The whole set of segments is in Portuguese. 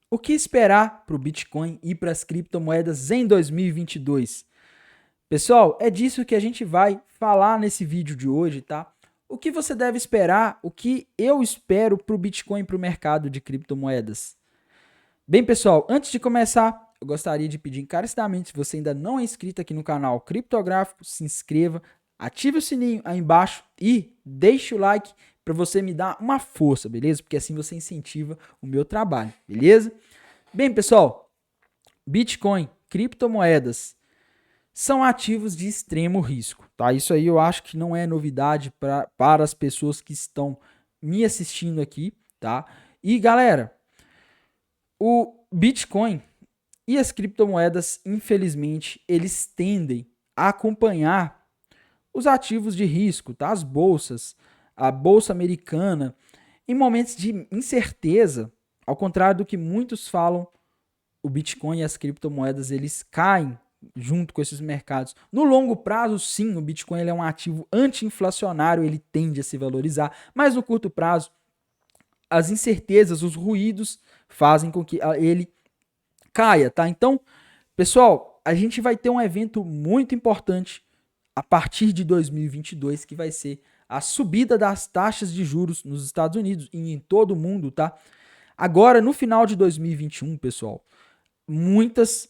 O que esperar para o Bitcoin e para as criptomoedas em 2022? Pessoal, é disso que a gente vai falar nesse vídeo de hoje, tá? O que você deve esperar, o que eu espero para o Bitcoin e para o mercado de criptomoedas? Bem, pessoal, antes de começar, eu gostaria de pedir encarecidamente, se você ainda não é inscrito aqui no canal Criptográfico, se inscreva, ative o sininho aí embaixo e deixe o like para você me dar uma força, beleza? Porque assim você incentiva o meu trabalho, beleza? Bem, pessoal, Bitcoin, criptomoedas são ativos de extremo risco, tá? Isso aí eu acho que não é novidade para as pessoas que estão me assistindo aqui, tá? E galera, o Bitcoin e as criptomoedas, infelizmente, eles tendem a acompanhar os ativos de risco, tá? As bolsas, a bolsa americana, em momentos de incerteza, ao contrário do que muitos falam, o Bitcoin e as criptomoedas eles caem junto com esses mercados. No longo prazo, sim, o Bitcoin ele é um ativo anti-inflacionário, ele tende a se valorizar, mas no curto prazo, as incertezas, os ruídos fazem com que ele caia, tá? Então, pessoal, a gente vai ter um evento muito importante a partir de 2022, que vai ser a subida das taxas de juros nos Estados Unidos e em todo o mundo, tá? Agora, no final de 2021, pessoal, muitas,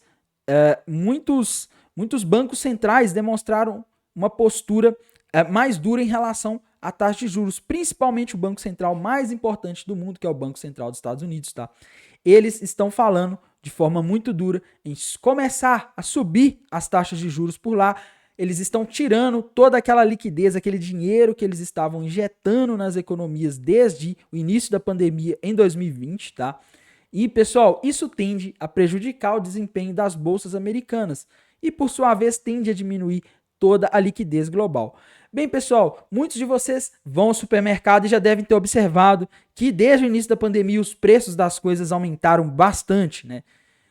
muitos bancos centrais demonstraram uma postura mais dura em relação à taxa de juros, principalmente o banco central mais importante do mundo, que é o Banco Central dos Estados Unidos, tá? Eles estão falando de forma muito dura em começar a subir as taxas de juros por lá. Eles estão tirando toda aquela liquidez, aquele dinheiro que eles estavam injetando nas economias desde o início da pandemia em 2020, tá? E, pessoal, isso tende a prejudicar o desempenho das bolsas americanas e, por sua vez, tende a diminuir toda a liquidez global. Bem, pessoal, muitos de vocês vão ao supermercado e já devem ter observado que desde o início da pandemia os preços das coisas aumentaram bastante, né?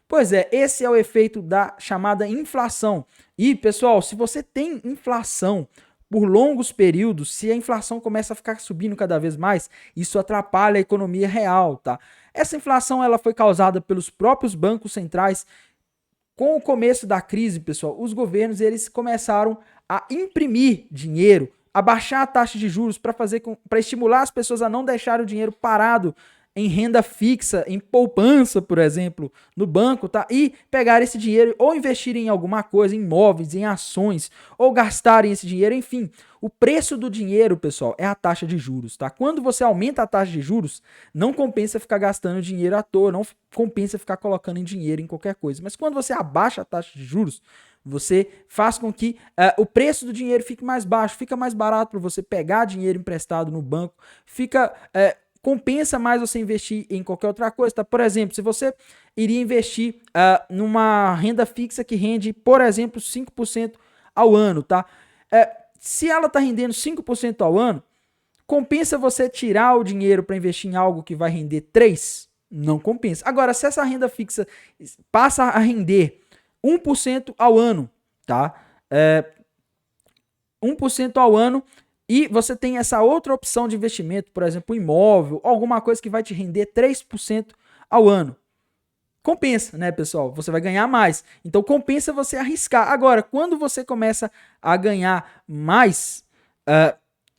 Pois é, esse é o efeito da chamada inflação. E, pessoal, se você tem inflação por longos períodos, se a inflação começa a ficar subindo cada vez mais, isso atrapalha a economia real, tá? Essa inflação ela foi causada pelos próprios bancos centrais. Com o começo da crise, pessoal, os governos eles começaram a imprimir dinheiro, a baixar a taxa de juros para estimular as pessoas a não deixarem o dinheiro parado em renda fixa, em poupança, por exemplo, no banco, tá? E pegar esse dinheiro ou investir em alguma coisa, em imóveis, em ações, ou gastarem esse dinheiro, enfim. O preço do dinheiro, pessoal, é a taxa de juros, tá? Quando você aumenta a taxa de juros, não compensa ficar gastando dinheiro à toa, não compensa ficar colocando em dinheiro em qualquer coisa. Mas quando você abaixa a taxa de juros, você faz com que o preço do dinheiro fique mais baixo, fica mais barato para você pegar dinheiro emprestado no banco, compensa mais você investir em qualquer outra coisa, tá? Por exemplo, se você iria investir numa renda fixa que rende, por exemplo, 5% ao ano, tá? Se ela está rendendo 5% ao ano, compensa você tirar o dinheiro para investir em algo que vai render 3%? Não compensa. Agora, se essa renda fixa passa a render 1% ao ano, tá? 1% ao ano e você tem essa outra opção de investimento, por exemplo, imóvel, alguma coisa que vai te render 3% ao ano. Compensa, né, pessoal? Você vai ganhar mais. Então compensa você arriscar. Agora, quando você começa a ganhar mais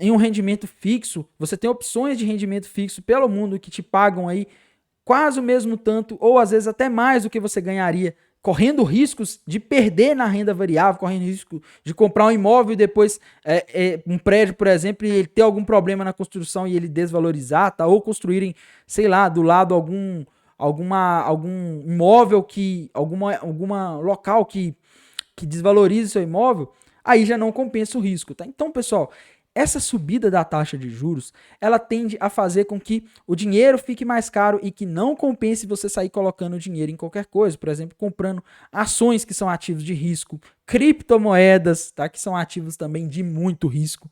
em um rendimento fixo, você tem opções de rendimento fixo pelo mundo que te pagam aí quase o mesmo tanto, ou às vezes até mais do que você ganharia, correndo riscos de perder na renda variável, correndo risco de comprar um imóvel e depois um prédio, por exemplo, e ele ter algum problema na construção e ele desvalorizar, tá? Ou construírem, sei lá, do lado algum imóvel alguma local que desvalorize seu imóvel, aí já não compensa o risco, tá? Então, pessoal, essa subida da taxa de juros, ela tende a fazer com que o dinheiro fique mais caro e que não compense você sair colocando dinheiro em qualquer coisa, por exemplo, comprando ações que são ativos de risco, criptomoedas, tá? Que são ativos também de muito risco.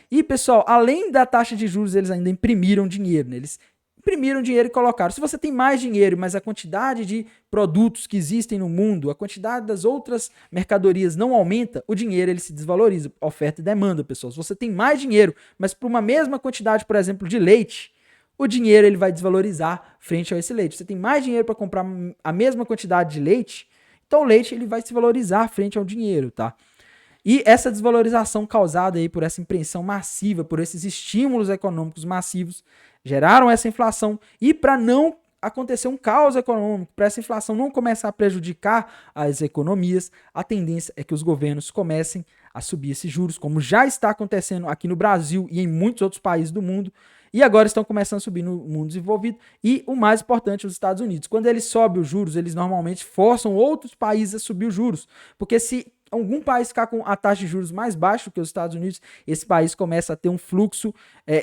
E, pessoal, além da taxa de juros, eles ainda imprimiram dinheiro, né? Eles imprimiram dinheiro e colocaram. Se você tem mais dinheiro, mas a quantidade de produtos que existem no mundo, a quantidade das outras mercadorias não aumenta, o dinheiro ele se desvaloriza. Oferta e demanda, pessoal. Se você tem mais dinheiro, mas por uma mesma quantidade, por exemplo, de leite, o dinheiro ele vai desvalorizar frente a esse leite. Você tem mais dinheiro para comprar a mesma quantidade de leite, então o leite ele vai se valorizar frente ao dinheiro, tá? E essa desvalorização causada aí por essa impressão massiva, por esses estímulos econômicos massivos, geraram essa inflação. E para não acontecer um caos econômico, para essa inflação não começar a prejudicar as economias, a tendência é que os governos comecem a subir esses juros, como já está acontecendo aqui no Brasil e em muitos outros países do mundo, e agora estão começando a subir no mundo desenvolvido, e o mais importante, os Estados Unidos. Quando eles sobem os juros, eles normalmente forçam outros países a subir os juros, porque se algum país ficar com a taxa de juros mais baixa que os Estados Unidos, esse país começa a ter um fluxo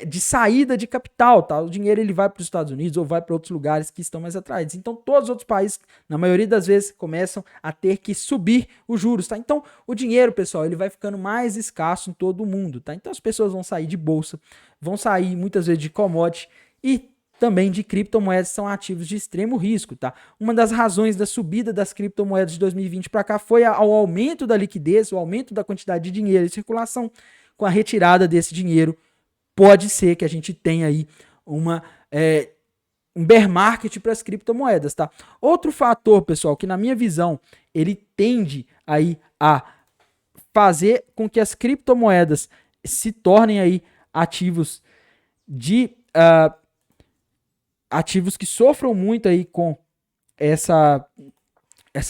de saída de capital, tá? O dinheiro ele vai para os Estados Unidos ou vai para outros lugares que estão mais atraídos. Então, todos os outros países, na maioria das vezes, começam a ter que subir os juros, tá? Então, o dinheiro, pessoal, ele vai ficando mais escasso em todo o mundo, tá? Então, as pessoas vão sair de bolsa, vão sair muitas vezes de commodity e também de criptomoedas, são ativos de extremo risco, tá? Uma das razões da subida das criptomoedas de 2020 para cá foi ao aumento da liquidez, o aumento da quantidade de dinheiro em circulação. Com a retirada desse dinheiro, pode ser que a gente tenha aí um bear market para as criptomoedas, tá? Outro fator, pessoal, que na minha visão, ele tende aí a fazer com que as criptomoedas se tornem aí ativos que sofram muito aí com essa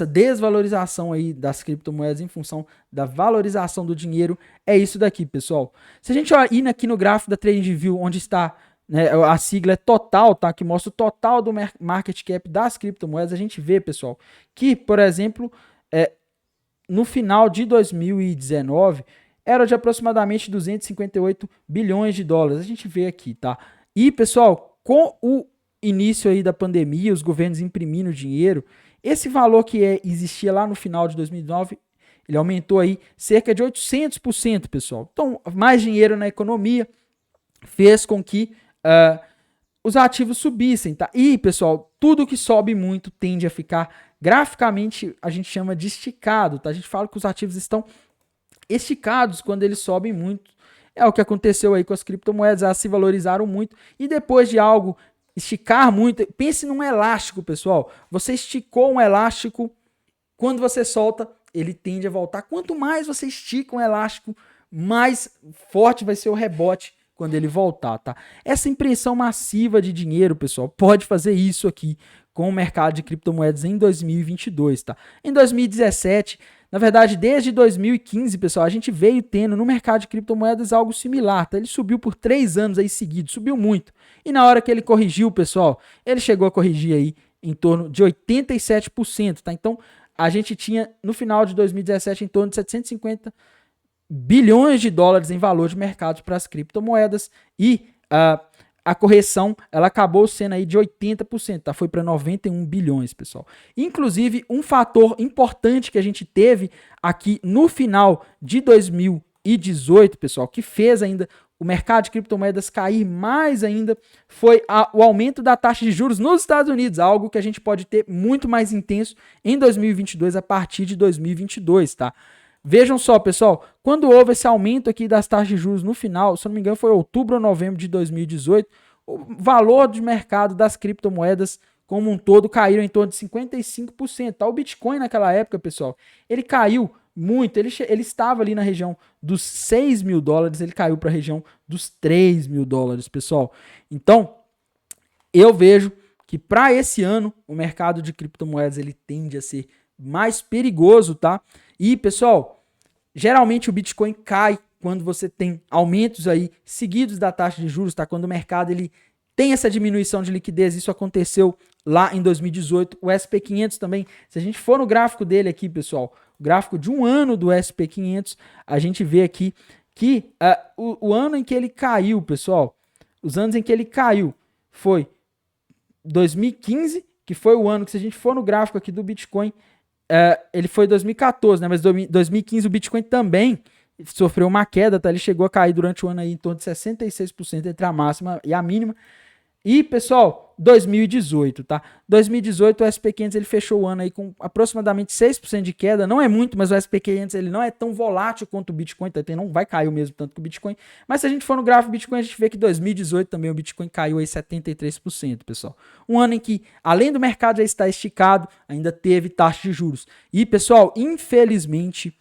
desvalorização aí das criptomoedas em função da valorização do dinheiro, é isso daqui, pessoal. Se a gente ir aqui no gráfico da TradingView, onde está, né, a sigla é total, tá, que mostra o total do market cap das criptomoedas, a gente vê, pessoal, que, por exemplo, no final de 2019, era de aproximadamente 258 bilhões de dólares. A gente vê aqui, tá? E, pessoal, com o início aí da pandemia, os governos imprimindo dinheiro, esse valor que existia lá no final de 2009, ele aumentou aí cerca de 800%, pessoal. Então, mais dinheiro na economia fez com que os ativos subissem, tá? E, pessoal, tudo que sobe muito tende a ficar graficamente, a gente chama de esticado, tá? A gente fala que os ativos estão esticados quando eles sobem muito. É o que aconteceu aí com as criptomoedas, elas se valorizaram muito e depois de algo esticar muito, pense num elástico, pessoal. Você esticou um elástico, quando você solta, ele tende a voltar. Quanto mais você estica um elástico, mais forte vai ser o rebote quando ele voltar, tá? Essa impressão massiva de dinheiro, pessoal, pode fazer isso aqui com o mercado de criptomoedas em 2022, tá? Em 2017, na verdade, desde 2015, pessoal, a gente veio tendo no mercado de criptomoedas algo similar, tá? Ele subiu por 3 anos aí seguidos, subiu muito. E na hora que ele corrigiu, pessoal, ele chegou a corrigir aí em torno de 87%, tá? Então, a gente tinha, no final de 2017, em torno de 750 bilhões de dólares em valor de mercado para as criptomoedas e a correção ela acabou sendo aí de 80%, tá? Foi para 91 bilhões, pessoal. Inclusive, um fator importante que a gente teve aqui no final de 2018, pessoal, que fez ainda o mercado de criptomoedas cair mais ainda, foi o aumento da taxa de juros nos Estados Unidos, algo que a gente pode ter muito mais intenso em 2022 a partir de 2022, tá? Vejam só, pessoal, quando houve esse aumento aqui das taxas de juros no final, se não me engano foi outubro ou novembro de 2018, o valor de mercado das criptomoedas como um todo caíram em torno de 55%. Tá? O Bitcoin naquela época, pessoal, ele caiu muito, ele estava ali na região dos 6 mil dólares, ele caiu para a região dos 3 mil dólares, pessoal. Então, eu vejo que para esse ano o mercado de criptomoedas ele tende a ser mais perigoso, tá? E, pessoal, geralmente o Bitcoin cai quando você tem aumentos aí seguidos da taxa de juros, tá? Quando o mercado ele tem essa diminuição de liquidez, isso aconteceu lá em 2018. O SP500 também, se a gente for no gráfico dele aqui, pessoal, o gráfico de um ano do SP500, a gente vê aqui que o ano em que ele caiu, pessoal, os anos em que ele caiu foi 2015, que foi o ano que, se a gente for no gráfico aqui do Bitcoin, ele foi 2014, né? Mas 2015 o Bitcoin também sofreu uma queda, tá? Ele chegou a cair durante o ano aí em torno de 66% entre a máxima e a mínima. E, pessoal, 2018, tá? 2018 o SP500 ele fechou o ano aí com aproximadamente 6% de queda, não é muito, mas o SP500 ele não é tão volátil quanto o Bitcoin, tá? Não vai cair o mesmo tanto que o Bitcoin, mas se a gente for no gráfico Bitcoin, a gente vê que 2018 também o Bitcoin caiu aí 73%, pessoal. Um ano em que, além do mercado já estar esticado, ainda teve taxa de juros. E, pessoal, infelizmente,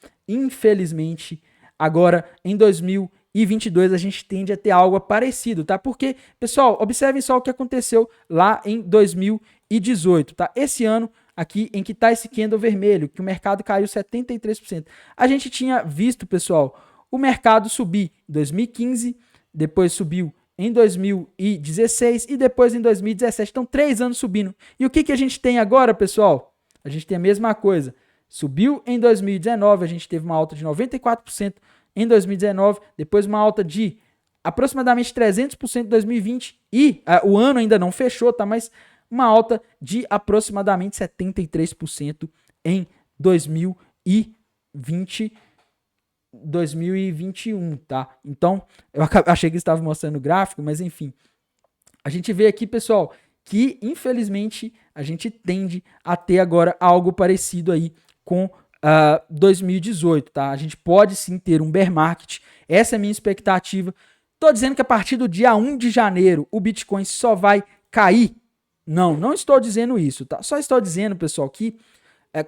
agora em 2022 a gente tende a ter algo parecido, tá? Porque, pessoal, observem só o que aconteceu lá em 2018, tá? Esse ano aqui em que tá esse candle vermelho, que o mercado caiu 73%. A gente tinha visto, pessoal, o mercado subir em 2015, depois subiu em 2016 e depois em 2017. Então, 3 anos subindo. E o que a gente tem agora, pessoal? A gente tem a mesma coisa. Subiu em 2019, a gente teve uma alta de 94% em 2019, depois uma alta de aproximadamente 300% em 2020 e o ano ainda não fechou, tá? Mas uma alta de aproximadamente 73% em 2021, tá? Então, eu achei que estava mostrando o gráfico, mas enfim. A gente vê aqui, pessoal, que infelizmente a gente tende a ter agora algo parecido aí com 2018, tá? A gente pode sim ter um bear market, essa é a minha expectativa. Tô dizendo que a partir do dia 1 de janeiro o Bitcoin só vai cair. Não estou dizendo isso, tá? Só estou dizendo, pessoal, que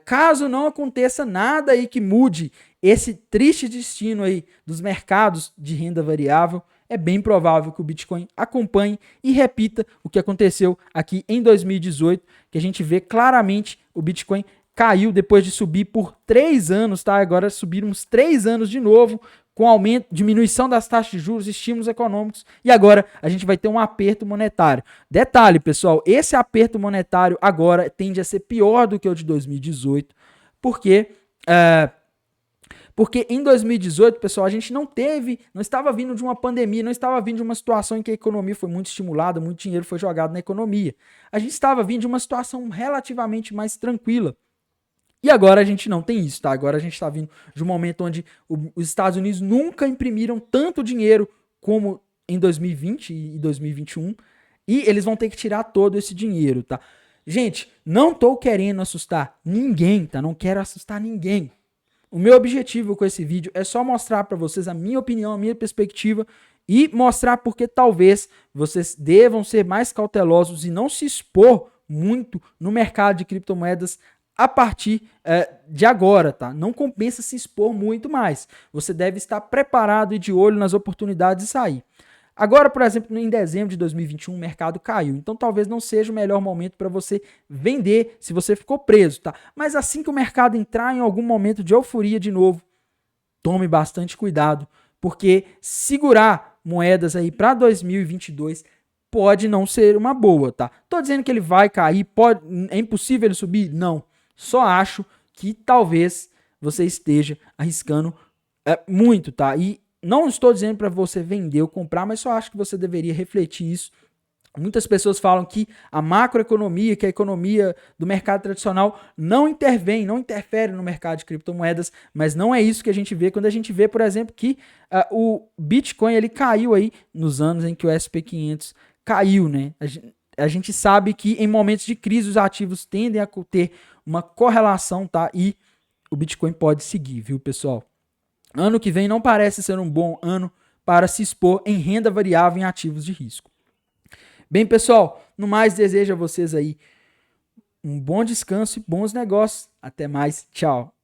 caso não aconteça nada aí que mude esse triste destino aí dos mercados de renda variável, é bem provável que o Bitcoin acompanhe e repita o que aconteceu aqui em 2018, que a gente vê claramente o Bitcoin caiu depois de subir por 3 anos, tá? Agora subiram uns 3 anos de novo, com aumento, diminuição das taxas de juros, estímulos econômicos, e agora a gente vai ter um aperto monetário. Detalhe, pessoal, esse aperto monetário agora tende a ser pior do que o de 2018, porque em 2018, pessoal, a gente não estava vindo de uma pandemia, não estava vindo de uma situação em que a economia foi muito estimulada, muito dinheiro foi jogado na economia. A gente estava vindo de uma situação relativamente mais tranquila. E agora a gente não tem isso, tá? Agora a gente está vindo de um momento onde os Estados Unidos nunca imprimiram tanto dinheiro como em 2020 e 2021, e eles vão ter que tirar todo esse dinheiro, tá? Gente, não tô querendo assustar ninguém, tá? Não quero assustar ninguém. O meu objetivo com esse vídeo é só mostrar para vocês a minha opinião, a minha perspectiva e mostrar porque talvez vocês devam ser mais cautelosos e não se expor muito no mercado de criptomoedas a partir de agora, tá? Não compensa se expor muito mais. Você deve estar preparado e de olho nas oportunidades de sair. Agora, por exemplo, em dezembro de 2021, o mercado caiu. Então, talvez não seja o melhor momento para você vender se você ficou preso, tá? Mas assim que o mercado entrar em algum momento de euforia de novo, tome bastante cuidado, porque segurar moedas aí para 2022 pode não ser uma boa, tá? Tô dizendo que ele vai cair, é impossível ele subir? Não. Só acho que talvez você esteja arriscando muito, tá? E não estou dizendo para você vender ou comprar, mas só acho que você deveria refletir isso. Muitas pessoas falam que a macroeconomia, que a economia do mercado tradicional não interfere no mercado de criptomoedas, mas não é isso que a gente vê quando a gente vê, por exemplo, que o Bitcoin ele caiu aí nos anos em que o SP500 caiu, né? A gente sabe que em momentos de crise os ativos tendem a ter uma correlação, tá? E o Bitcoin pode seguir, viu, pessoal? Ano que vem não parece ser um bom ano para se expor em renda variável em ativos de risco. Bem, pessoal, no mais desejo a vocês aí um bom descanso e bons negócios. Até mais, tchau.